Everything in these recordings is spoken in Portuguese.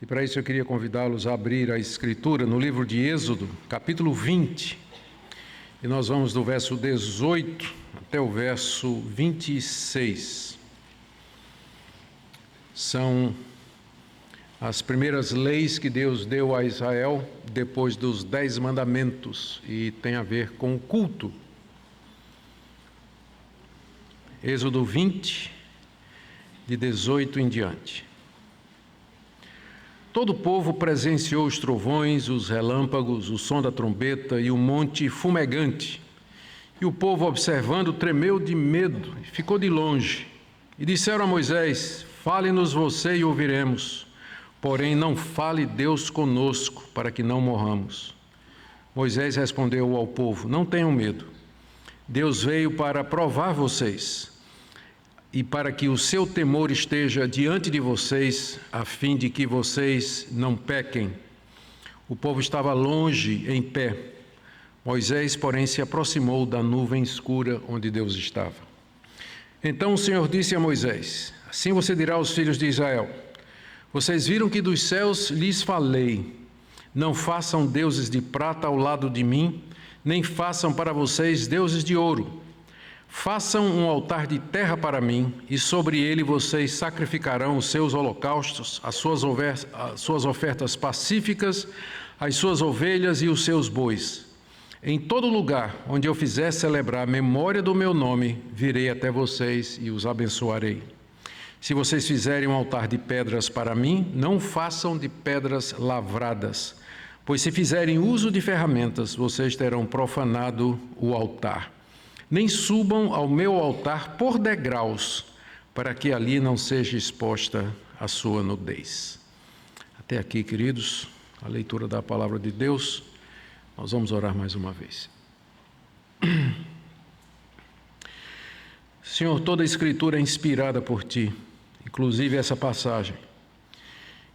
E para isso eu queria convidá-los a abrir a Escritura no livro de Êxodo, capítulo 20. E nós vamos do verso 18 até o verso 26. São as primeiras leis que Deus deu a Israel depois dos 10 mandamentos e tem a ver com o culto. Êxodo 20, de 18 em diante. Todo o povo presenciou os trovões, os relâmpagos, o som da trombeta e o monte fumegante. E o povo, observando, tremeu de medo e ficou de longe. E disseram a Moisés: fale-nos você e ouviremos. Porém, não fale Deus conosco, para que não morramos. Moisés respondeu ao povo: não tenham medo. Deus veio para provar vocês e para que o seu temor esteja diante de vocês, a fim de que vocês não pequem. O povo estava longe, em pé. Moisés, porém, se aproximou da nuvem escura onde Deus estava. Então o Senhor disse a Moisés: assim você dirá aos filhos de Israel: vocês viram que dos céus lhes falei, não façam deuses de prata ao lado de mim, nem façam para vocês deuses de ouro. Façam um altar de terra para mim, e sobre ele vocês sacrificarão os seus holocaustos, as suas ofertas pacíficas, as suas ovelhas e os seus bois. Em todo lugar onde eu fizer celebrar a memória do meu nome, virei até vocês e os abençoarei. Se vocês fizerem um altar de pedras para mim, não façam de pedras lavradas, pois se fizerem uso de ferramentas, vocês terão profanado o altar. Nem subam ao meu altar por degraus, para que ali não seja exposta a sua nudez. Até aqui, queridos, a leitura da palavra de Deus. Nós vamos orar mais uma vez. Senhor, toda a Escritura é inspirada por Ti, inclusive essa passagem.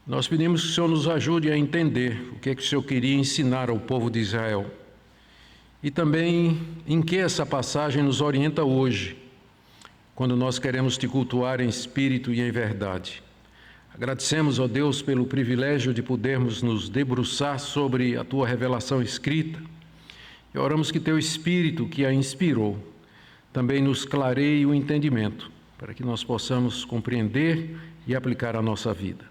Nós pedimos que o Senhor nos ajude a entender o que é que o Senhor queria ensinar ao povo de Israel. E também em que essa passagem nos orienta hoje, quando nós queremos Te cultuar em espírito e em verdade. Agradecemos, ó Deus, pelo privilégio de podermos nos debruçar sobre a Tua revelação escrita e oramos que Teu Espírito, que a inspirou, também nos clareie o entendimento, para que nós possamos compreender e aplicar a nossa vida.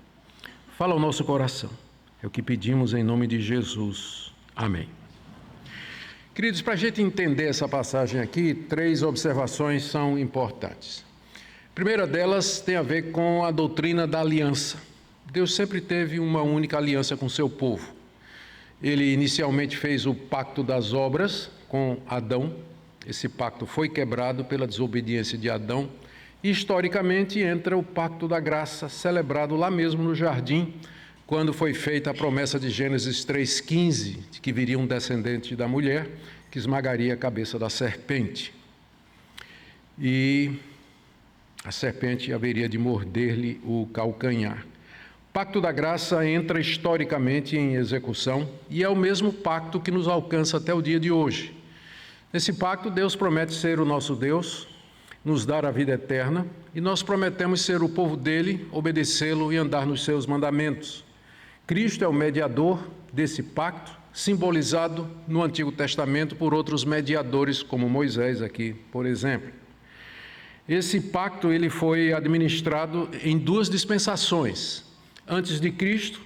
Fala ao nosso coração, é o que pedimos em nome de Jesus. Amém. Queridos, para a gente entender essa passagem aqui, 3 observações são importantes. A primeira delas tem a ver com a doutrina da aliança. Deus sempre teve uma única aliança com o seu povo. Ele inicialmente fez o pacto das obras com Adão. Esse pacto foi quebrado pela desobediência de Adão. E, historicamente, entra o pacto da graça, celebrado lá mesmo no jardim, quando foi feita a promessa de Gênesis 3,15, de que viria um descendente da mulher, que esmagaria a cabeça da serpente. E a serpente haveria de morder-lhe o calcanhar. O pacto da graça entra historicamente em execução e é o mesmo pacto que nos alcança até o dia de hoje. Nesse pacto, Deus promete ser o nosso Deus, nos dar a vida eterna, e nós prometemos ser o povo dele, obedecê-lo e andar nos seus mandamentos. Cristo é o mediador desse pacto, simbolizado no Antigo Testamento por outros mediadores, como Moisés aqui, por exemplo. Esse pacto ele foi administrado em 2 dispensações, antes de Cristo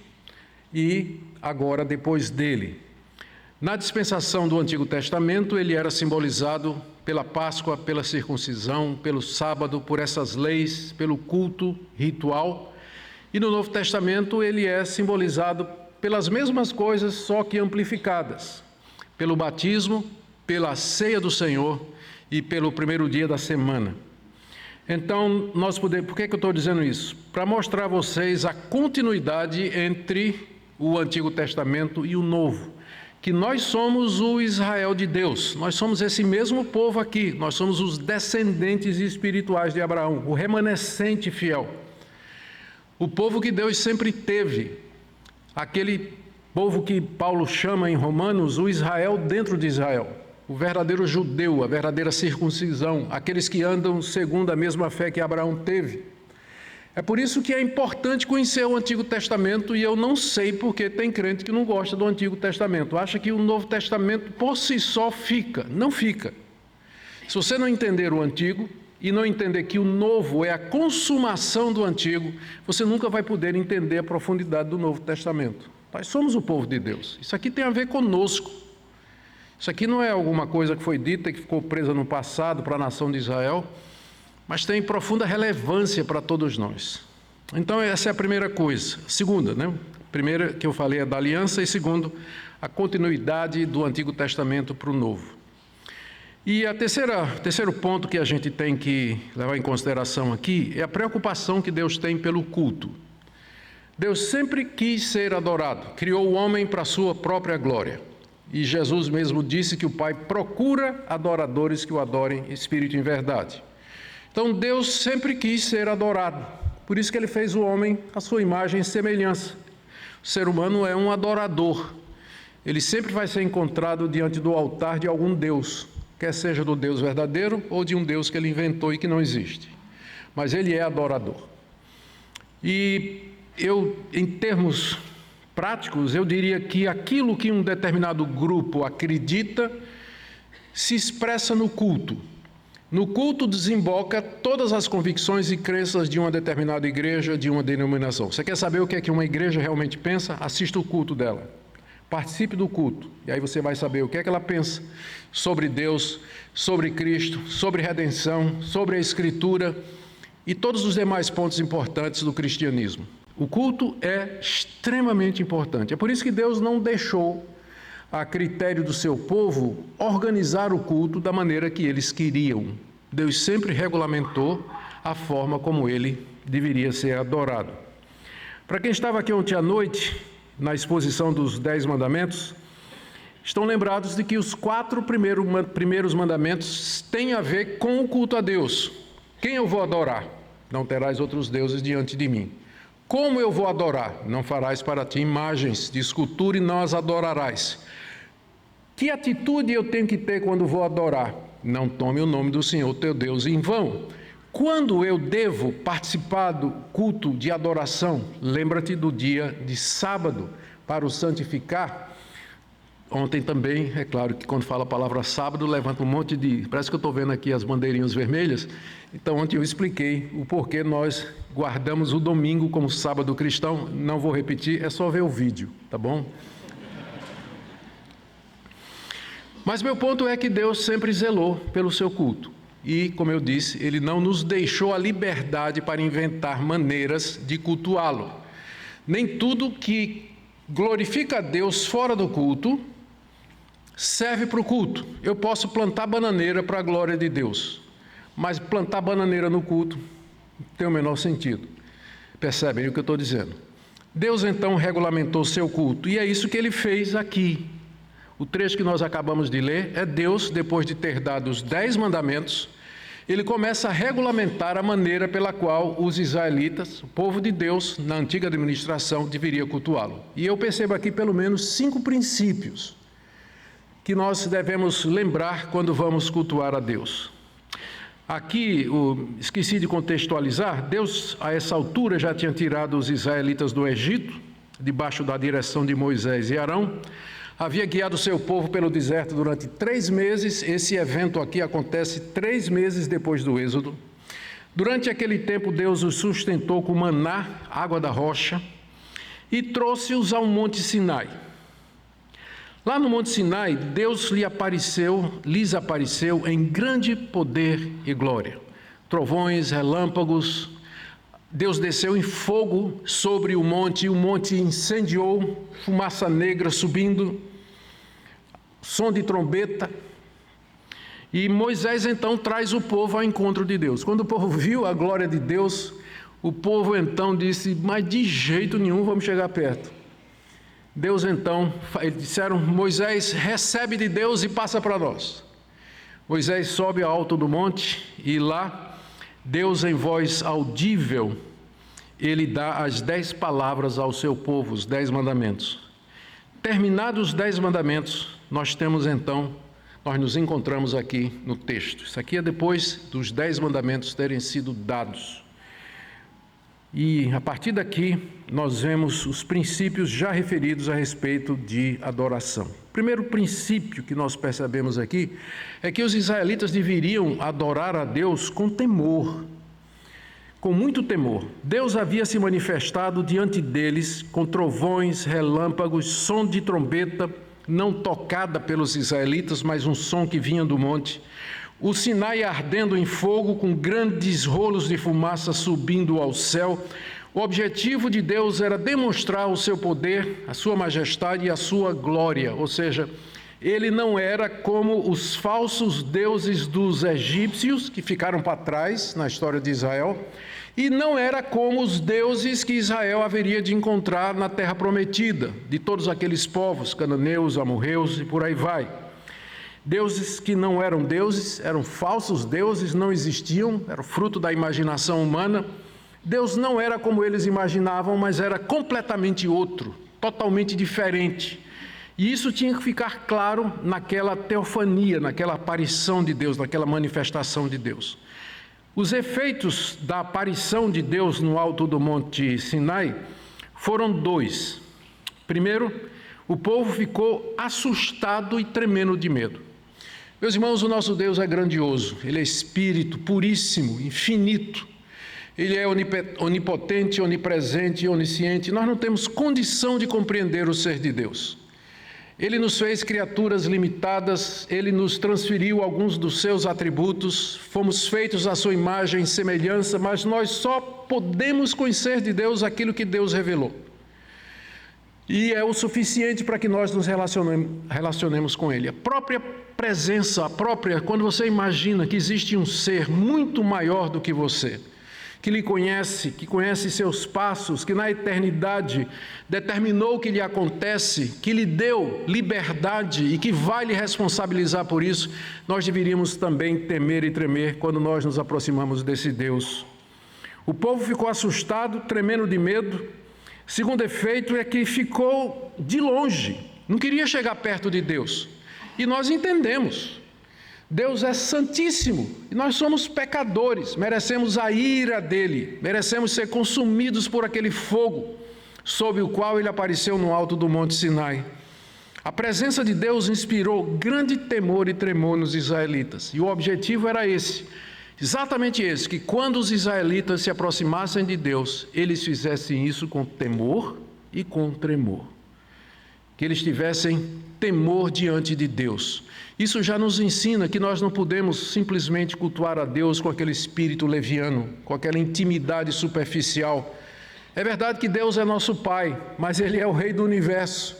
e agora depois dele. Na dispensação do Antigo Testamento, ele era simbolizado pela Páscoa, pela circuncisão, pelo sábado, por essas leis, pelo culto ritual. E no Novo Testamento ele é simbolizado pelas mesmas coisas, só que amplificadas. Pelo batismo, pela ceia do Senhor e pelo primeiro dia da semana. Então, por que eu estou dizendo isso? Para mostrar a vocês a continuidade entre o Antigo Testamento e o Novo. Que nós somos o Israel de Deus, nós somos esse mesmo povo aqui, nós somos os descendentes espirituais de Abraão, o remanescente fiel. O povo que Deus sempre teve, aquele povo que Paulo chama em Romanos o Israel dentro de Israel, o verdadeiro judeu, a verdadeira circuncisão, aqueles que andam segundo a mesma fé que Abraão teve. É por isso que é importante conhecer o Antigo Testamento, e eu não sei porque tem crente que não gosta do Antigo Testamento, acha que o Novo Testamento por si só fica. Não fica. Se você não entender o Antigo e não entender que o Novo é a consumação do Antigo, você nunca vai poder entender a profundidade do Novo Testamento. Nós somos o povo de Deus. Isso aqui tem a ver conosco. Isso aqui não é alguma coisa que foi dita e que ficou presa no passado para a nação de Israel, mas tem profunda relevância para todos nós. Então, essa é a primeira coisa. Segunda, primeira que eu falei é da aliança, e segundo, a continuidade do Antigo Testamento para o Novo. E terceiro ponto que a gente tem que levar em consideração aqui é a preocupação que Deus tem pelo culto. Deus sempre quis ser adorado, criou o homem para a sua própria glória. E Jesus mesmo disse que o Pai procura adoradores que o adorem em espírito e em verdade. Então Deus sempre quis ser adorado, por isso que Ele fez o homem à sua imagem e semelhança. O ser humano é um adorador, ele sempre vai ser encontrado diante do altar de algum Deus, quer seja do Deus verdadeiro ou de um Deus que ele inventou e que não existe, mas ele é adorador. E em termos práticos, eu diria que aquilo que um determinado grupo acredita se expressa no culto. No culto desemboca todas as convicções e crenças de uma determinada igreja, de uma denominação. Você quer saber o que é que uma igreja realmente pensa? Assista o culto dela. Participe do culto. E aí você vai saber o que é que ela pensa sobre Deus, sobre Cristo, sobre redenção, sobre a Escritura e todos os demais pontos importantes do cristianismo. O culto é extremamente importante. É por isso que Deus não deixou a critério do seu povo organizar o culto da maneira que eles queriam. Deus sempre regulamentou a forma como ele deveria ser adorado. Para quem estava aqui ontem à noite, na exposição dos 10 mandamentos, estão lembrados de que os 4 primeiros mandamentos têm a ver com o culto a Deus. Quem eu vou adorar? Não terás outros deuses diante de mim. Como eu vou adorar? Não farás para ti imagens de escultura e não as adorarás. Que atitude eu tenho que ter quando vou adorar? Não tome o nome do Senhor teu Deus em vão. Quando eu devo participar do culto de adoração? Lembra-te do dia de sábado para o santificar. Ontem também, é claro que quando fala a palavra sábado, levanta um monte de... Parece que eu estou vendo aqui as bandeirinhas vermelhas. Então, ontem eu expliquei o porquê nós guardamos o domingo como sábado cristão. Não vou repetir, é só ver o vídeo, tá bom? Mas meu ponto é que Deus sempre zelou pelo seu culto. E, como eu disse, Ele não nos deixou a liberdade para inventar maneiras de cultuá-lo. Nem tudo que glorifica a Deus fora do culto serve para o culto. Eu posso plantar bananeira para a glória de Deus, mas plantar bananeira no culto tem o menor sentido. Percebem o que eu estou dizendo? Deus então regulamentou seu culto, e é isso que Ele fez aqui. O trecho que nós acabamos de ler é Deus, depois de ter dado os 10 mandamentos, Ele começa a regulamentar a maneira pela qual os israelitas, o povo de Deus, na antiga administração, deveria cultuá-lo. E eu percebo aqui pelo menos 5 princípios que nós devemos lembrar quando vamos cultuar a Deus. Aqui, esqueci de contextualizar, Deus a essa altura já tinha tirado os israelitas do Egito, debaixo da direção de Moisés e Arão, havia guiado o seu povo pelo deserto durante 3 meses, esse evento aqui acontece 3 meses depois do Êxodo. Durante aquele tempo, Deus os sustentou com maná, água da rocha, e trouxe-os ao Monte Sinai. Lá no Monte Sinai, Deus lhes apareceu em grande poder e glória. Trovões, relâmpagos, Deus desceu em fogo sobre o monte, e o monte incendiou, fumaça negra subindo, som de trombeta. E Moisés então traz o povo ao encontro de Deus. Quando o povo viu a glória de Deus, o povo então disse, mas de jeito nenhum vamos chegar perto. Deus então, eles disseram, Moisés, recebe de Deus e passa para nós. Moisés sobe ao alto do monte e lá, Deus em voz audível, ele dá as 10 palavras ao seu povo, os 10 mandamentos. Terminados os 10 mandamentos, nós nos encontramos aqui no texto. Isso aqui é depois dos 10 mandamentos terem sido dados. E a partir daqui nós vemos os princípios já referidos a respeito de adoração. O primeiro princípio que nós percebemos aqui é que os israelitas deveriam adorar a Deus com temor, com muito temor. Deus havia se manifestado diante deles com trovões, relâmpagos, som de trombeta, não tocada pelos israelitas, mas um som que vinha do monte. O Sinai ardendo em fogo, com grandes rolos de fumaça subindo ao céu. O objetivo de Deus era demonstrar o seu poder, a sua majestade e a sua glória. Ou seja, ele não era como os falsos deuses dos egípcios, que ficaram para trás na história de Israel, e não era como os deuses que Israel haveria de encontrar na terra prometida, de todos aqueles povos, cananeus, amorreus e por aí vai. Deuses que não eram deuses, eram falsos deuses, não existiam, era fruto da imaginação humana. Deus não era como eles imaginavam, mas era completamente outro, totalmente diferente. E isso tinha que ficar claro naquela teofania, naquela aparição de Deus, naquela manifestação de Deus. Os efeitos da aparição de Deus no alto do Monte Sinai foram dois. Primeiro, o povo ficou assustado e tremendo de medo. Meus irmãos, o nosso Deus é grandioso, Ele é Espírito puríssimo, infinito. Ele é onipotente, onipresente e onisciente. Nós não temos condição de compreender o ser de Deus. Ele nos fez criaturas limitadas, Ele nos transferiu alguns dos seus atributos, fomos feitos à sua imagem e semelhança, mas nós só podemos conhecer de Deus aquilo que Deus revelou. E é o suficiente para que nós nos relacionemos com Ele. A própria presença, quando você imagina que existe um ser muito maior do que você, que lhe conhece, que conhece seus passos, que na eternidade determinou o que lhe acontece, que lhe deu liberdade e que vai lhe responsabilizar por isso, nós deveríamos também temer e tremer quando nós nos aproximamos desse Deus. O povo ficou assustado, tremendo de medo. Segundo efeito é que ficou de longe, não queria chegar perto de Deus. E nós entendemos, Deus é santíssimo e nós somos pecadores, merecemos a ira dele, merecemos ser consumidos por aquele fogo sob o qual ele apareceu no alto do Monte Sinai. A presença de Deus inspirou grande temor e tremor nos israelitas, e o objetivo era esse, exatamente esse, que quando os israelitas se aproximassem de Deus, eles fizessem isso com temor e com tremor, que eles tivessem temor diante de Deus. Isso já nos ensina que nós não podemos simplesmente cultuar a Deus com aquele espírito leviano, com aquela intimidade superficial. É verdade que Deus é nosso Pai, mas Ele é o Rei do Universo.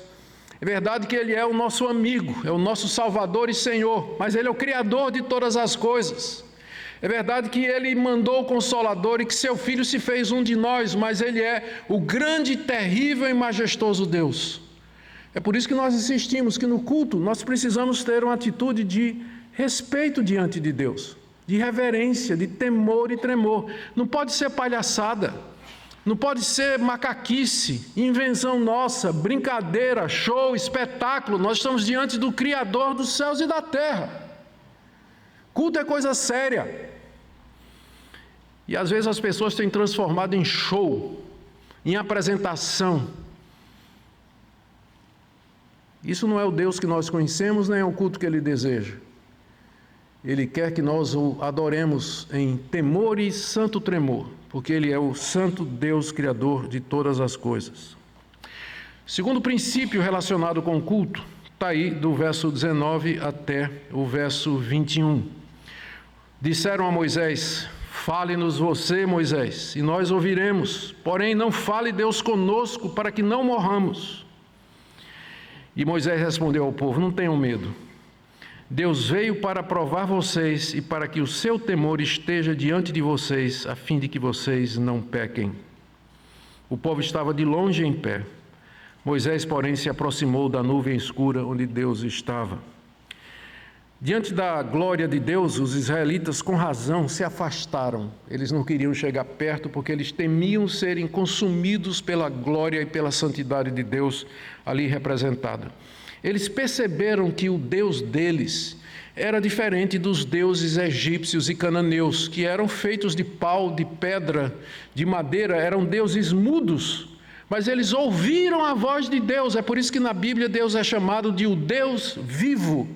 É verdade que Ele é o nosso amigo, é o nosso Salvador e Senhor, mas Ele é o Criador de todas as coisas. É verdade que Ele mandou o Consolador e que Seu Filho se fez um de nós, mas Ele é o grande, terrível e majestoso Deus. É por isso que nós insistimos que no culto nós precisamos ter uma atitude de respeito diante de Deus, de reverência, de temor e tremor. Não pode ser palhaçada, não pode ser macaquice, invenção nossa, brincadeira, show, espetáculo. Nós estamos diante do Criador dos céus e da terra. Culto é coisa séria. E às vezes as pessoas têm transformado em show, em apresentação. Isso não é o Deus que nós conhecemos, nem é o culto que Ele deseja. Ele quer que nós o adoremos em temor e santo tremor, porque Ele é o santo Deus Criador de todas as coisas. Segundo princípio relacionado com o culto, está aí do verso 19 até o verso 21. Disseram a Moisés: fale-nos você, Moisés, e nós ouviremos, porém não fale Deus conosco, para que não morramos. E Moisés respondeu ao povo: não tenham medo. Deus veio para provar vocês e para que o seu temor esteja diante de vocês, a fim de que vocês não pequem. O povo estava de longe em pé. Moisés, porém, se aproximou da nuvem escura onde Deus estava. Diante da glória de Deus, os israelitas, com razão, se afastaram. Eles não queriam chegar perto porque eles temiam serem consumidos pela glória e pela santidade de Deus ali representada. Eles perceberam que o Deus deles era diferente dos deuses egípcios e cananeus, que eram feitos de pau, de pedra, de madeira, eram deuses mudos. Mas eles ouviram a voz de Deus. É por isso que na Bíblia Deus é chamado de o Deus vivo,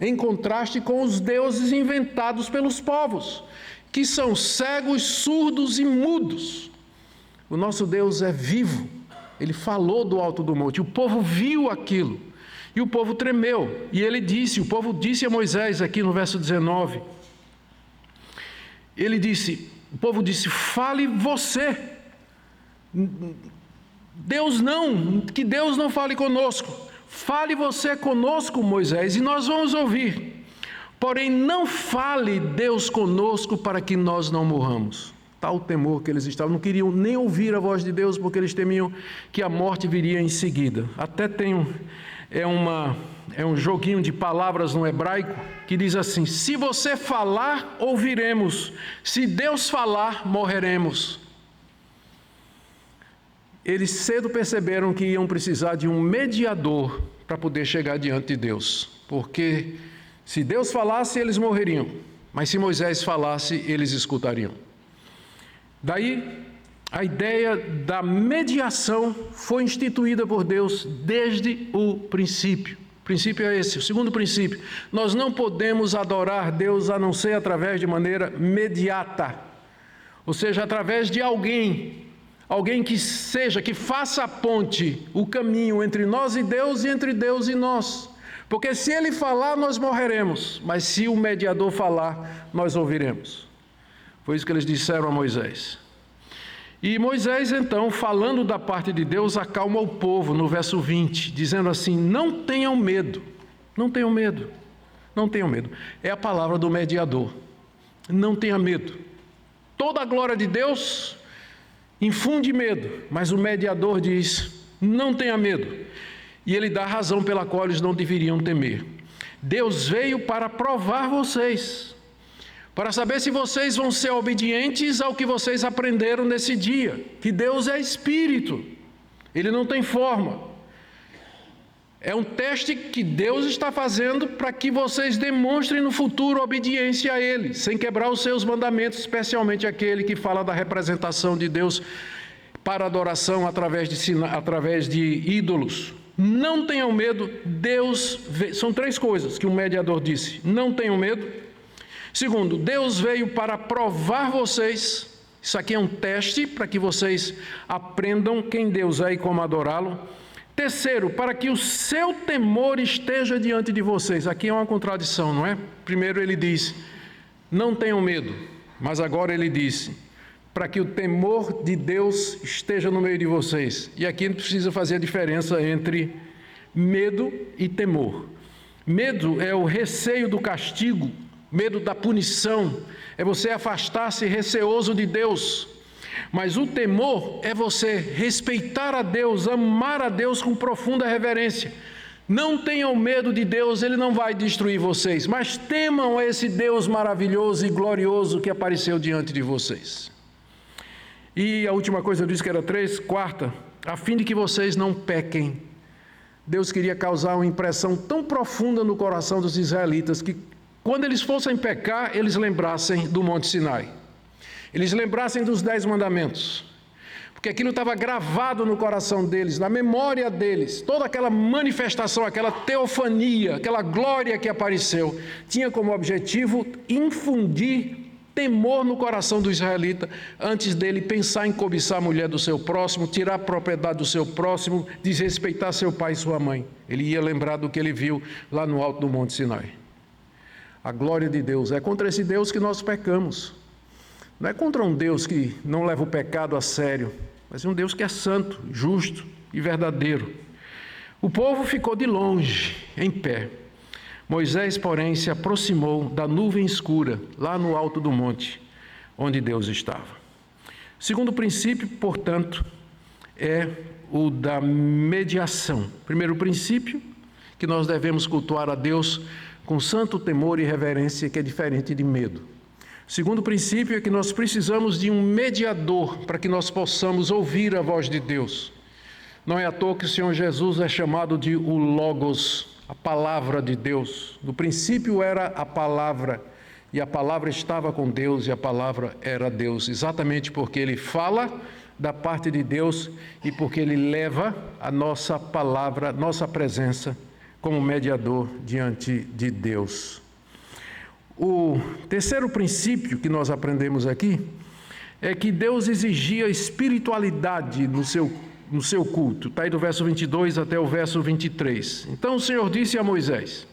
em contraste com os deuses inventados pelos povos, que são cegos, surdos e mudos. O nosso Deus é vivo. Ele falou do alto do monte. O povo viu aquilo. E o povo tremeu. E o povo disse a Moisés, aqui no verso 19. O povo disse, fale você. Que Deus não fale conosco. Fale você conosco, Moisés, e nós vamos ouvir. Porém, não fale Deus conosco para que nós não morramos. Tal temor que eles estavam, não queriam nem ouvir a voz de Deus, porque eles temiam que a morte viria em seguida. Até tem um joguinho de palavras no hebraico que diz assim: se você falar, ouviremos. Se Deus falar, morreremos. Eles cedo perceberam que iam precisar de um mediador para poder chegar diante de Deus. Porque se Deus falasse, eles morreriam. Mas se Moisés falasse, eles escutariam. Daí, a ideia da mediação foi instituída por Deus desde o princípio. O princípio é esse. O segundo princípio: nós não podemos adorar Deus a não ser através de maneira mediata. Ou seja, através de alguém que faça a ponte, o caminho entre nós e Deus e entre Deus e nós. Porque se ele falar, nós morreremos. Mas se o mediador falar, nós ouviremos. Foi isso que eles disseram a Moisés. E Moisés, então, falando da parte de Deus, acalma o povo no verso 20, dizendo assim: não tenham medo, não tenham medo, não tenham medo. É a palavra do mediador. Não tenha medo. Toda a glória de Deus infunde medo, mas o mediador diz: não tenha medo. E ele dá a razão pela qual eles não deveriam temer. Deus veio para provar vocês, para saber se vocês vão ser obedientes ao que vocês aprenderam nesse dia, que Deus é espírito, ele não tem forma. É um teste que Deus está fazendo para que vocês demonstrem no futuro obediência a ele, sem quebrar os seus mandamentos, especialmente aquele que fala da representação de Deus para adoração através de ídolos. Não tenham medo, Deus veio. São três coisas que o mediador disse: não tenham medo. Segundo, Deus veio para provar vocês. Isso aqui é um teste para que vocês aprendam quem Deus é e como adorá-lo. Terceiro, para que o seu temor esteja diante de vocês. Aqui é uma contradição, não é? Primeiro ele diz: não tenham medo. Mas agora ele disse: para que o temor de Deus esteja no meio de vocês. E aqui não precisa fazer a diferença entre medo e temor. Medo é o receio do castigo, medo da punição, é você afastar-se receoso de Deus. Mas o temor é você respeitar a Deus, amar a Deus com profunda reverência. Não tenham medo de Deus, Ele não vai destruir vocês, mas temam esse Deus maravilhoso e glorioso que apareceu diante de vocês. E a última coisa eu disse que era 3, quarta, a fim de que vocês não pequem. Deus queria causar uma impressão tão profunda no coração dos israelitas que quando eles fossem pecar, eles lembrassem do Monte Sinai. Eles lembrassem dos 10 mandamentos. Porque aquilo estava gravado no coração deles, na memória deles. Toda aquela manifestação, aquela teofania, aquela glória que apareceu, tinha como objetivo infundir temor no coração do israelita, antes dele pensar em cobiçar a mulher do seu próximo, tirar a propriedade do seu próximo, desrespeitar seu pai e sua mãe. Ele ia lembrar do que ele viu lá no alto do Monte Sinai. A glória de Deus. É contra esse Deus que nós pecamos. Não é contra um Deus que não leva o pecado a sério, mas é um Deus que é santo, justo e verdadeiro. O povo ficou de longe, em pé. Moisés, porém, se aproximou da nuvem escura, lá no alto do monte, onde Deus estava. O segundo princípio, portanto, é o da mediação. Primeiro princípio, que nós devemos cultuar a Deus com santo temor e reverência, que é diferente de medo. O segundo princípio é que nós precisamos de um mediador para que nós possamos ouvir a voz de Deus. Não é à toa que o Senhor Jesus é chamado de o Logos, a palavra de Deus. No princípio era a palavra, e a palavra estava com Deus, e a palavra era Deus. Exatamente porque ele fala da parte de Deus e porque ele leva a nossa palavra, nossa presença como mediador diante de Deus. O terceiro princípio que nós aprendemos aqui é que Deus exigia espiritualidade no seu culto. Está aí do verso 22 até o verso 23. Então o Senhor disse a Moisés: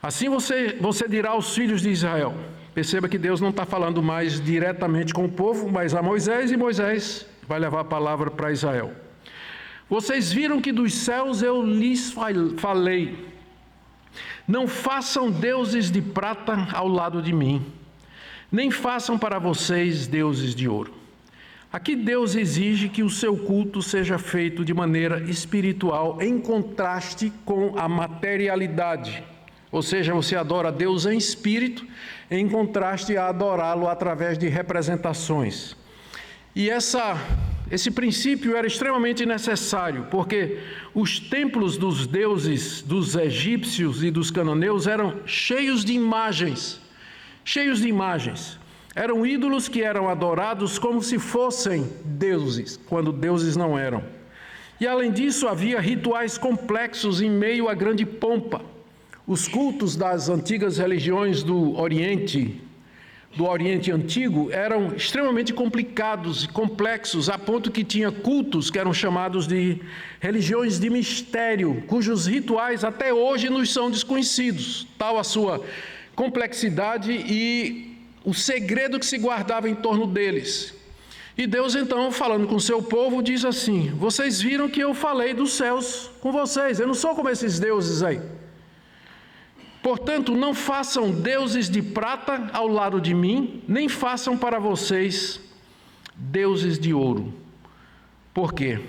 assim você dirá aos filhos de Israel. Perceba que Deus não está falando mais diretamente com o povo, mas a Moisés, e Moisés vai levar a palavra para Israel. Vocês viram que dos céus eu lhes falei: não façam deuses de prata ao lado de mim, nem façam para vocês deuses de ouro. Aqui Deus exige que o seu culto seja feito de maneira espiritual, em contraste com a materialidade. Ou seja, você adora Deus em espírito, em contraste a adorá-lo através de representações. E esse princípio era extremamente necessário, porque os templos dos deuses dos egípcios e dos cananeus eram cheios de imagens. Eram ídolos que eram adorados como se fossem deuses, quando deuses não eram. E além disso, havia rituais complexos em meio à grande pompa. Os cultos das antigas religiões do Oriente Antigo, eram extremamente complicados e complexos, a ponto que tinha cultos que eram chamados de religiões de mistério, cujos rituais até hoje nos são desconhecidos, tal a sua complexidade e o segredo que se guardava em torno deles. E Deus então, falando com o seu povo, diz assim: vocês viram que eu falei dos céus com vocês, eu não sou como esses deuses aí. Portanto, não façam deuses de prata ao lado de mim, nem façam para vocês deuses de ouro. Por quê?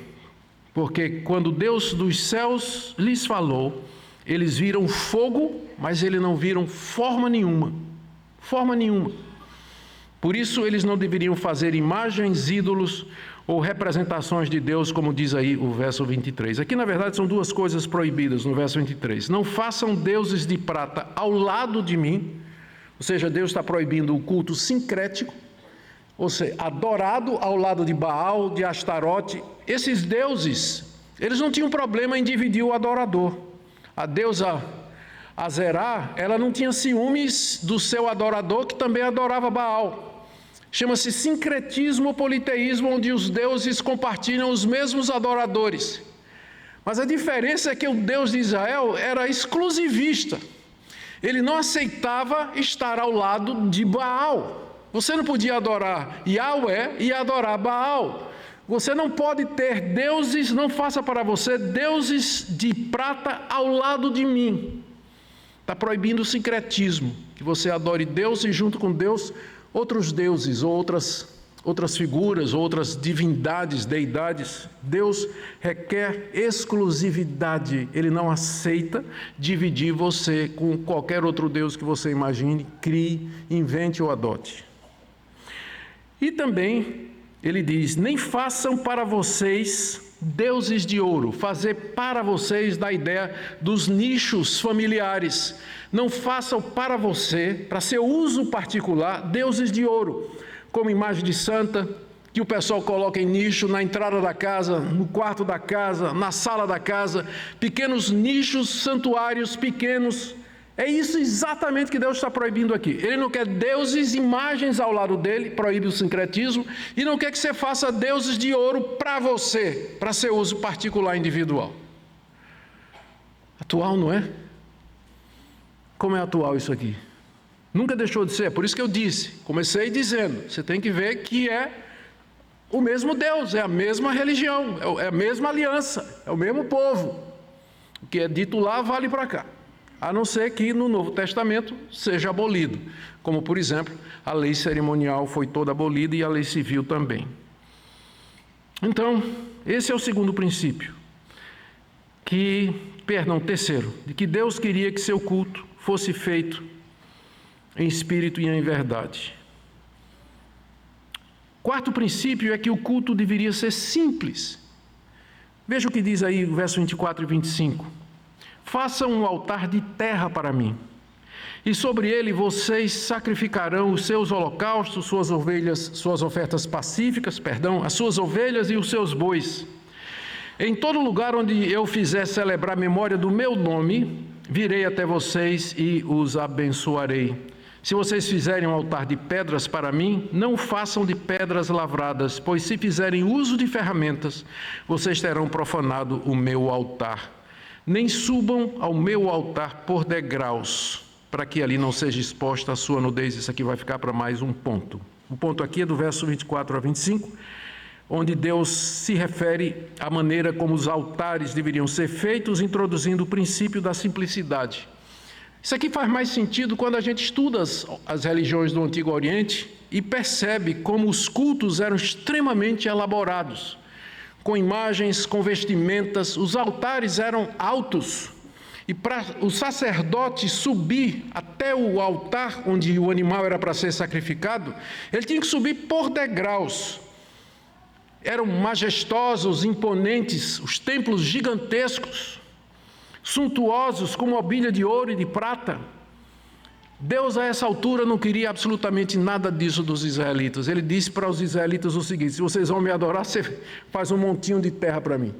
Porque quando Deus dos céus lhes falou, eles viram fogo, mas eles não viram forma nenhuma. Por isso, eles não deveriam fazer imagens, ídolos ou representações de Deus, como diz aí o verso 23. Aqui, na verdade, são duas coisas proibidas no verso 23. Não façam deuses de prata ao lado de mim, ou seja, Deus está proibindo o culto sincrético, ou seja, adorado ao lado de Baal, de Astarote. Esses deuses, eles não tinham problema em dividir o adorador. A deusa Azerá, ela não tinha ciúmes do seu adorador, que também adorava Baal. Chama-se sincretismo ou politeísmo, onde os deuses compartilham os mesmos adoradores. Mas a diferença é que o Deus de Israel era exclusivista. Ele não aceitava estar ao lado de Baal. Você não podia adorar Yahweh e adorar Baal. Você não pode ter deuses, não faça para você deuses de prata ao lado de mim. Está proibindo o sincretismo, que você adore Deus e junto com Deus outros deuses, ou outras figuras, outras divindades, deidades. Deus requer exclusividade. Ele não aceita dividir você com qualquer outro Deus que você imagine, crie, invente ou adote. E também ele diz: nem façam para vocês deuses de ouro. Fazer para vocês dá a ideia dos nichos familiares. Não façam para você, para seu uso particular, deuses de ouro, como imagem de santa, que o pessoal coloca em nicho na entrada da casa, no quarto da casa, na sala da casa, pequenos nichos, santuários pequenos. É isso exatamente que Deus está proibindo aqui. Ele não quer deuses, imagens ao lado dele, proíbe o sincretismo, e não quer que você faça deuses de ouro para você, para seu uso particular individual. Atual, não é? Como é atual isso aqui? Nunca deixou de ser, é por isso que eu disse, comecei dizendo, você tem que ver que é o mesmo Deus, é a mesma religião, é a mesma aliança, é o mesmo povo. O que é dito lá vale para cá, a não ser que no Novo Testamento seja abolido, como por exemplo, a lei cerimonial foi toda abolida e a lei civil também. Então, esse é o segundo princípio, terceiro, de que Deus queria que seu culto fosse feito em espírito e em verdade. Quarto princípio é que o culto deveria ser simples. Veja o que diz aí o verso 24 e 25. Façam um altar de terra para mim, e sobre ele vocês sacrificarão os seus holocaustos, suas ovelhas, suas ofertas pacíficas, as suas ovelhas e os seus bois. Em todo lugar onde eu fizer celebrar a memória do meu nome, virei até vocês e os abençoarei. Se vocês fizerem um altar de pedras para mim, não façam de pedras lavradas, pois se fizerem uso de ferramentas, vocês terão profanado o meu altar. Nem subam ao meu altar por degraus, para que ali não seja exposta a sua nudez. Isso aqui vai ficar para mais um ponto. O ponto aqui é do verso 24 a 25, onde Deus se refere à maneira como os altares deveriam ser feitos, introduzindo o princípio da simplicidade. Isso aqui faz mais sentido quando a gente estuda as religiões do Antigo Oriente e percebe como os cultos eram extremamente elaborados, com imagens, com vestimentas. Os altares eram altos, e para o sacerdote subir até o altar onde o animal era para ser sacrificado, ele tinha que subir por degraus. Eram majestosos, imponentes, os templos gigantescos, suntuosos, com mobília de ouro e de prata. Deus, a essa altura, não queria absolutamente nada disso dos israelitas. Ele disse para os israelitas o seguinte: se vocês vão me adorar, você faz um montinho de terra para mim.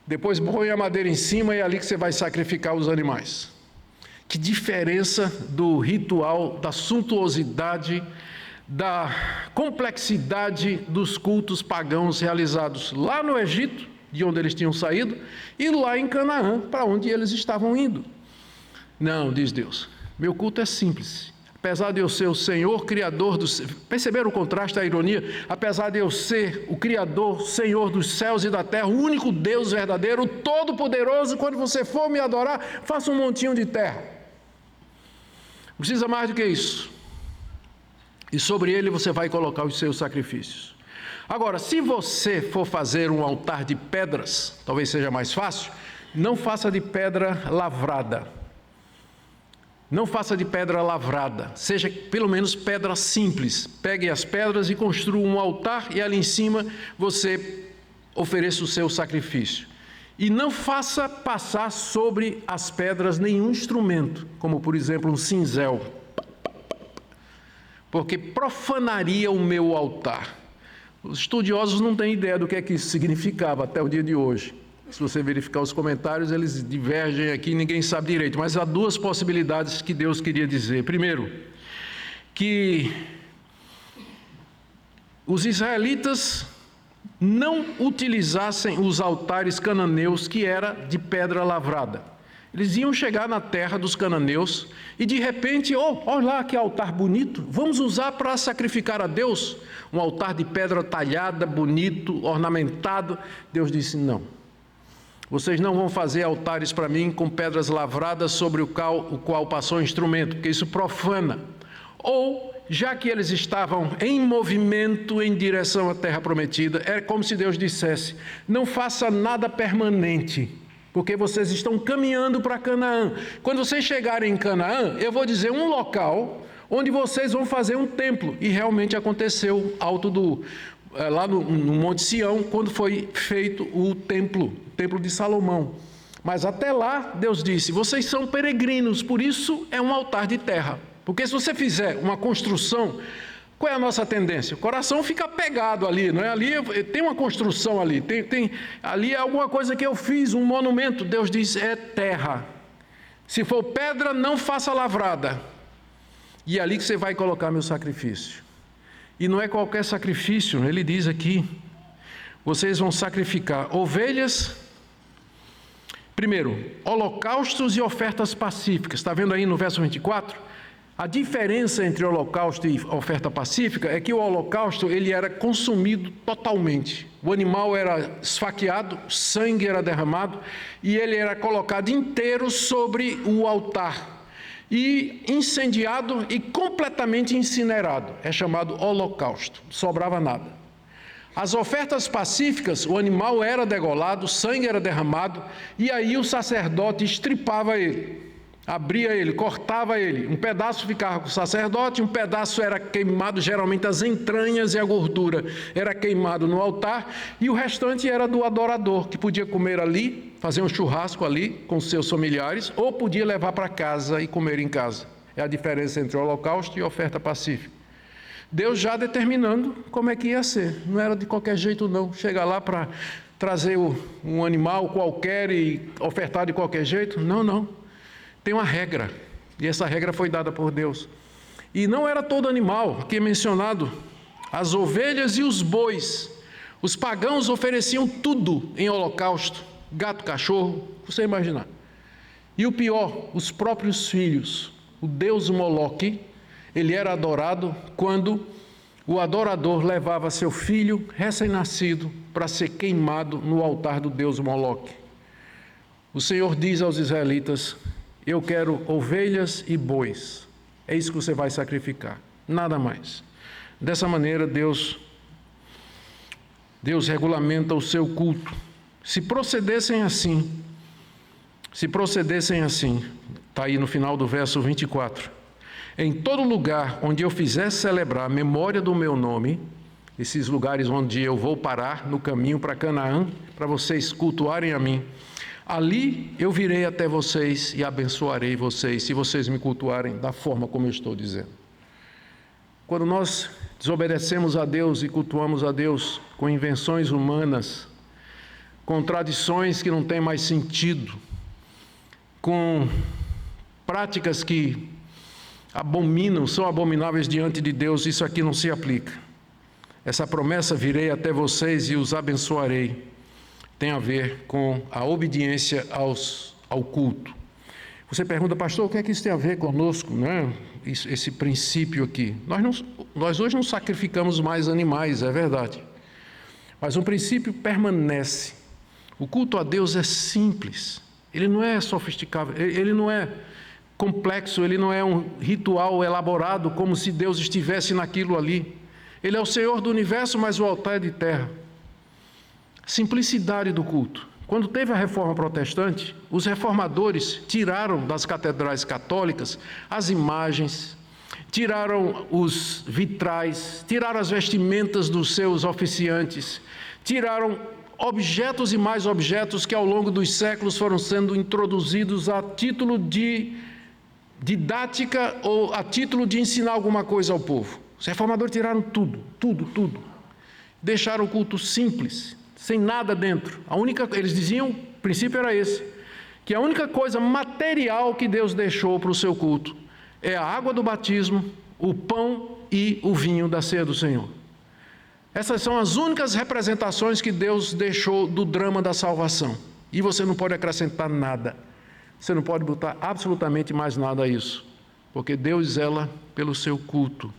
Depois põe a madeira em cima e é ali que você vai sacrificar os animais. Que diferença do ritual, da suntuosidade, da complexidade dos cultos pagãos realizados lá no Egito, de onde eles tinham saído, e lá em Canaã, para onde eles estavam indo. Não, diz Deus, meu culto é simples. Apesar de eu ser o Senhor, Criador dos... Perceberam o contraste, a ironia? Apesar de eu ser o Criador, Senhor dos céus e da terra, o único Deus verdadeiro, o Todo-Poderoso, quando você for me adorar, faça um montinho de terra. Não precisa mais do que isso. E sobre ele você vai colocar os seus sacrifícios. Agora, se você for fazer um altar de pedras, talvez seja mais fácil, não faça de pedra lavrada. Não faça de pedra lavrada, seja pelo menos pedra simples. Pegue as pedras e construa um altar e ali em cima você ofereça o seu sacrifício. E não faça passar sobre as pedras nenhum instrumento, como por exemplo um cinzel, porque profanaria o meu altar. Os estudiosos não têm ideia do que é que isso significava até o dia de hoje. Se você verificar os comentários, eles divergem aqui, ninguém sabe direito. Mas há duas possibilidades que Deus queria dizer. Primeiro, que os israelitas não utilizassem os altares cananeus, que era de pedra lavrada. Eles iam chegar na terra dos cananeus e de repente, olha lá que altar bonito, vamos usar para sacrificar a Deus. Um altar de pedra talhada, bonito, ornamentado. Deus disse, não. Vocês não vão fazer altares para mim com pedras lavradas sobre o qual passou o instrumento, porque isso profana. Ou, já que eles estavam em movimento em direção à terra prometida, é como se Deus dissesse, não faça nada permanente, porque vocês estão caminhando para Canaã. Quando vocês chegarem em Canaã, eu vou dizer um local onde vocês vão fazer um templo. E realmente aconteceu lá no Monte Sião, quando foi feito o templo de Salomão. Mas até lá, Deus disse, vocês são peregrinos, por isso é um altar de terra. Porque se você fizer uma construção, qual é a nossa tendência? O coração fica pegado ali, não é? Ali tem uma construção ali, ali é alguma coisa que eu fiz, um monumento. Deus diz, é terra. Se for pedra, não faça lavrada. E é ali que você vai colocar meu sacrifício. E não é qualquer sacrifício, ele diz aqui, vocês vão sacrificar ovelhas, primeiro, holocaustos e ofertas pacíficas. Está vendo aí no verso 24? A diferença entre holocausto e oferta pacífica é que o holocausto ele era consumido totalmente. O animal era esfaqueado, sangue era derramado e ele era colocado inteiro sobre o altar. E incendiado e completamente incinerado. É chamado holocausto, não sobrava nada. As ofertas pacíficas, o animal era degolado, o sangue era derramado, e aí o sacerdote estripava ele. abria ele, cortava ele. Um pedaço ficava com o sacerdote, um pedaço era queimado, geralmente as entranhas e a gordura era queimado no altar, e o restante era do adorador, que podia comer ali, fazer um churrasco ali com seus familiares, ou podia levar para casa e comer em casa. É a diferença entre o holocausto e a oferta pacífica. Deus já determinando como é que ia ser. Não era de qualquer jeito não. Chega lá para trazer um animal qualquer e ofertar de qualquer jeito. Não. Tem uma regra. E essa regra foi dada por Deus. E não era todo animal. Aqui é mencionado as ovelhas e os bois. Os pagãos ofereciam tudo em holocausto. Gato, cachorro, você imaginar. E o pior, os próprios filhos. O deus Moloque, ele era adorado quando o adorador levava seu filho recém-nascido para ser queimado no altar do deus Moloque. O Senhor diz aos israelitas: eu quero ovelhas e bois. É isso que você vai sacrificar, nada mais. Dessa maneira, Deus regulamenta o seu culto. Se procedessem assim, está aí no final do verso 24, em todo lugar onde eu fizer celebrar a memória do meu nome, esses lugares onde eu vou parar no caminho para Canaã, para vocês cultuarem a mim, ali eu virei até vocês e abençoarei vocês, se vocês me cultuarem da forma como eu estou dizendo. Quando nós desobedecemos a Deus e cultuamos a Deus com invenções humanas, com tradições que não têm mais sentido, com práticas que são abomináveis diante de Deus, isso aqui não se aplica. Essa promessa, virei até vocês e os abençoarei, tem a ver com a obediência ao culto. Você pergunta, pastor, o que é que isso tem a ver conosco, né? Esse princípio aqui. Nós hoje não sacrificamos mais animais, é verdade. Mas um princípio permanece. O culto a Deus é simples. Ele não é sofisticado, ele não é complexo, ele não é um ritual elaborado como se Deus estivesse naquilo ali. Ele é o Senhor do universo, mas o altar é de terra. Simplicidade do culto. Quando teve a reforma protestante, os reformadores tiraram das catedrais católicas as imagens, tiraram os vitrais, tiraram as vestimentas dos seus oficiantes, tiraram objetos e mais objetos que ao longo dos séculos foram sendo introduzidos a título de didática ou a título de ensinar alguma coisa ao povo. Os reformadores tiraram tudo. Deixaram o culto simples, sem nada dentro. Eles diziam, o princípio era esse, que a única coisa material que Deus deixou para o seu culto é a água do batismo, o pão e o vinho da ceia do Senhor. Essas são as únicas representações que Deus deixou do drama da salvação. E você não pode acrescentar nada. Você não pode botar absolutamente mais nada a isso, porque Deus zela pelo seu culto.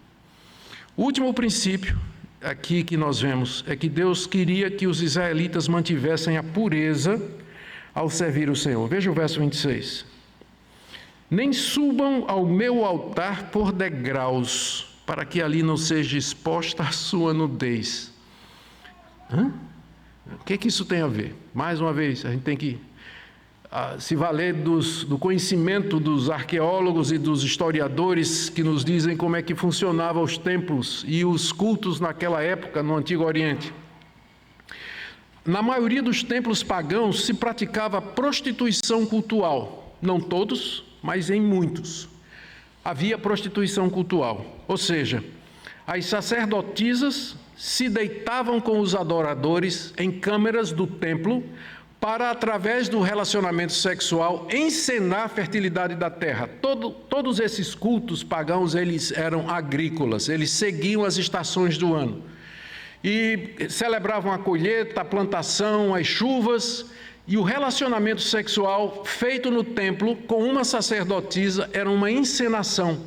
O último princípio aqui que nós vemos é que Deus queria que os israelitas mantivessem a pureza ao servir o Senhor. Veja o verso 26. Nem subam ao meu altar por degraus, para que ali não seja exposta a sua nudez. O que isso tem a ver? Mais uma vez, a gente tem que se valer do conhecimento dos arqueólogos e dos historiadores que nos dizem como é que funcionavam os templos e os cultos naquela época no Antigo Oriente. Na maioria dos templos pagãos se praticava prostituição cultual. Não todos, mas em muitos. Havia prostituição cultual, ou seja, as sacerdotisas se deitavam com os adoradores em câmeras do templo para, através do relacionamento sexual, encenar a fertilidade da terra. Todos esses cultos pagãos, eles eram agrícolas, eles seguiam as estações do ano. E celebravam a colheita, a plantação, as chuvas, e o relacionamento sexual feito no templo com uma sacerdotisa era uma encenação,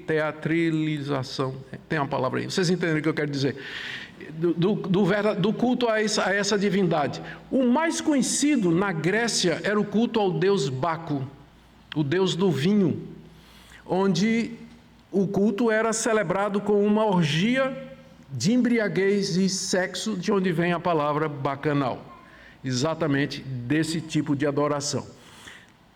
teatralização, tem uma palavra aí, vocês entenderam o que eu quero dizer, do culto a essa divindade. O mais conhecido na Grécia era o culto ao deus Baco, o deus do vinho, onde o culto era celebrado com uma orgia de embriaguez e sexo, de onde vem a palavra bacanal. Exatamente desse tipo de adoração.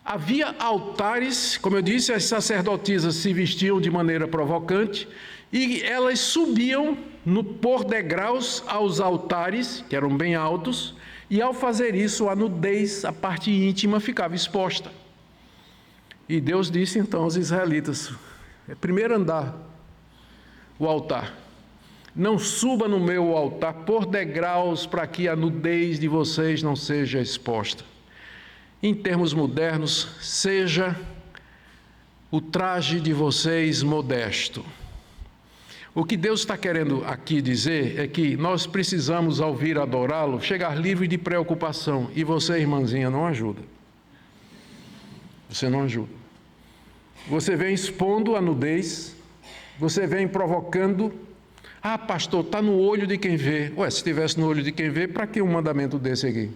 Havia altares, como eu disse, as sacerdotisas se vestiam de maneira provocante e elas subiam por degraus aos altares, que eram bem altos, e ao fazer isso, a nudez, a parte íntima, ficava exposta. E Deus disse então aos israelitas: primeiro andar, o altar. Não suba no meu altar por degraus para que a nudez de vocês não seja exposta. Em termos modernos, seja o traje de vocês modesto. O que Deus está querendo aqui dizer é que nós precisamos, ao vir adorá-lo, chegar livre de preocupação. E você, irmãzinha, não ajuda. Você não ajuda. Você vem expondo a nudez, você vem provocando. Ah, pastor, está no olho de quem vê. Ué, se estivesse no olho de quem vê, para que um mandamento desse aqui?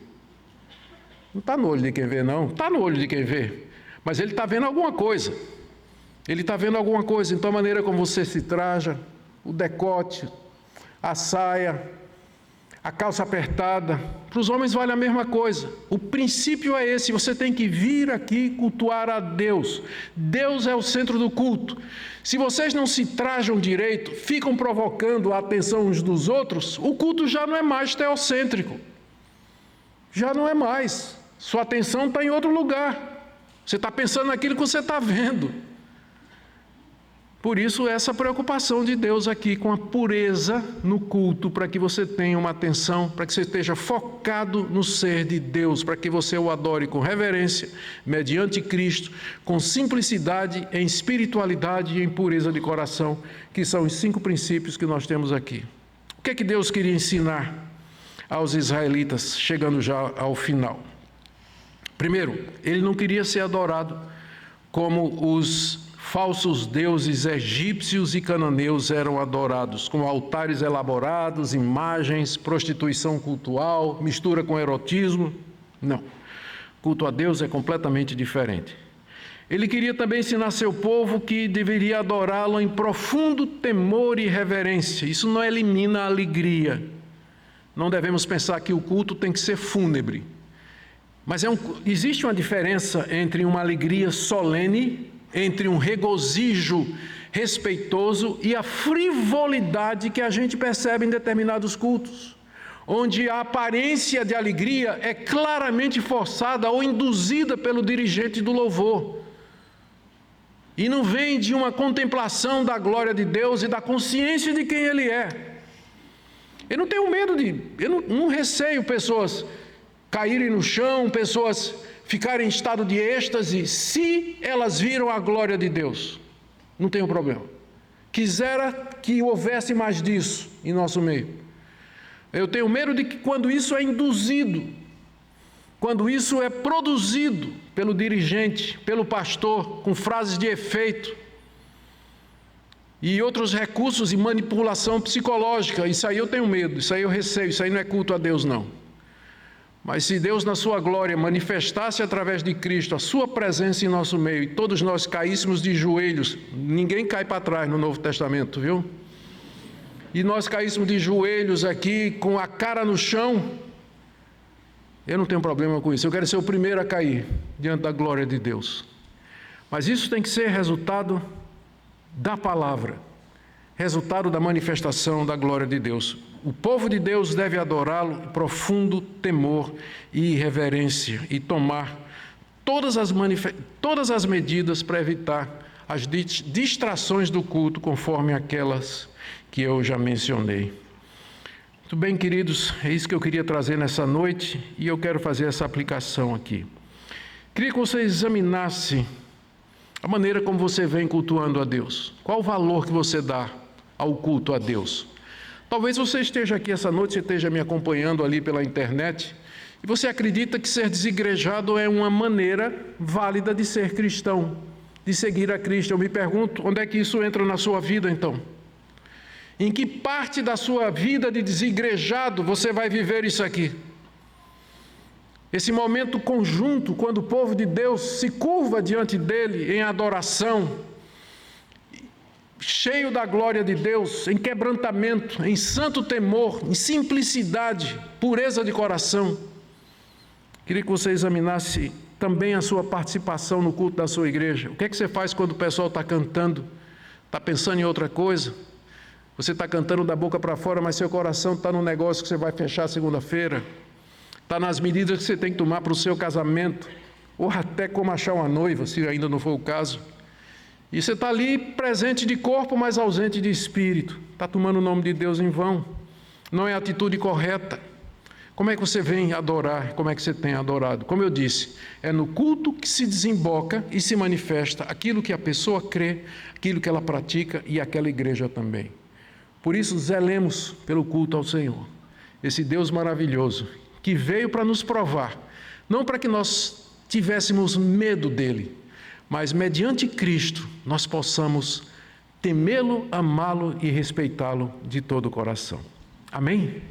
Não está no olho de quem vê, não. Está no olho de quem vê. Mas ele está vendo alguma coisa. Ele está vendo alguma coisa. Então, a maneira como você se traja, o decote, a saia, a calça apertada, para os homens vale a mesma coisa. O princípio é esse: você tem que vir aqui cultuar a Deus. Deus é o centro do culto. Se vocês não se trajam direito, ficam provocando a atenção uns dos outros, o culto já não é mais teocêntrico. Já não é mais. Sua atenção está em outro lugar. Você está pensando naquilo que você está vendo. Por isso, essa preocupação de Deus aqui com a pureza no culto, para que você tenha uma atenção, para que você esteja focado no ser de Deus, para que você o adore com reverência, mediante Cristo, com simplicidade, em espiritualidade e em pureza de coração, que são os 5 princípios que nós temos aqui. O que é que Deus queria ensinar aos israelitas, chegando já ao final? Primeiro, ele não queria ser adorado como os falsos deuses egípcios e cananeus eram adorados, com altares elaborados, imagens, prostituição cultual, mistura com erotismo. Não. Culto a Deus é completamente diferente. Ele queria também ensinar seu povo que deveria adorá-lo em profundo temor e reverência. Isso não elimina a alegria. Não devemos pensar que o culto tem que ser fúnebre. Mas existe uma diferença entre uma alegria solene, entre um regozijo respeitoso e a frivolidade que a gente percebe em determinados cultos, onde a aparência de alegria é claramente forçada ou induzida pelo dirigente do louvor. E não vem de uma contemplação da glória de Deus e da consciência de quem Ele é. Eu não tenho medo eu não receio pessoas caírem no chão, pessoas ficarem em estado de êxtase, se elas viram a glória de Deus. Não tem problema. Quisera que houvesse mais disso em nosso meio. Eu tenho medo de que quando isso é induzido, quando isso é produzido pelo dirigente, pelo pastor, com frases de efeito e outros recursos de manipulação psicológica, isso aí eu tenho medo, isso aí eu receio, isso aí não é culto a Deus, não. Mas se Deus, na sua glória, manifestasse através de Cristo a sua presença em nosso meio e todos nós caíssemos de joelhos, ninguém cai para trás no Novo Testamento, viu? E nós caíssemos de joelhos aqui com a cara no chão, eu não tenho problema com isso. Eu quero ser o primeiro a cair diante da glória de Deus. Mas isso tem que ser resultado da palavra, resultado da manifestação da glória de Deus. O povo de Deus deve adorá-lo em profundo temor e reverência e tomar todas as medidas para evitar as distrações do culto, conforme aquelas que eu já mencionei. Muito bem, queridos, é isso que eu queria trazer nessa noite e eu quero fazer essa aplicação aqui. Queria que você examinasse a maneira como você vem cultuando a Deus. Qual o valor que você dá ao culto a Deus? Talvez você esteja aqui essa noite, você esteja me acompanhando ali pela internet, e você acredita que ser desigrejado é uma maneira válida de ser cristão, de seguir a Cristo. Eu me pergunto, onde é que isso entra na sua vida então? Em que parte da sua vida de desigrejado você vai viver isso aqui? Esse momento conjunto, quando o povo de Deus se curva diante dele em adoração, cheio da glória de Deus, em quebrantamento, em santo temor, em simplicidade, pureza de coração. Queria que você examinasse também a sua participação no culto da sua igreja. O que é que você faz quando o pessoal está cantando? Está pensando em outra coisa? Você está cantando da boca para fora, mas seu coração está no negócio que você vai fechar segunda-feira. Está nas medidas que você tem que tomar para o seu casamento, ou até como achar uma noiva, se ainda não for o caso. E você está ali presente de corpo, mas ausente de espírito. Está tomando o nome de Deus em vão. Não é a atitude correta. Como é que você vem adorar? Como é que você tem adorado? Como eu disse, é no culto que se desemboca e se manifesta aquilo que a pessoa crê, aquilo que ela pratica e aquela igreja também. Por isso, zelemos pelo culto ao Senhor. Esse Deus maravilhoso, que veio para nos provar, não para que nós tivéssemos medo dele, mas mediante Cristo nós possamos temê-lo, amá-lo e respeitá-lo de todo o coração. Amém?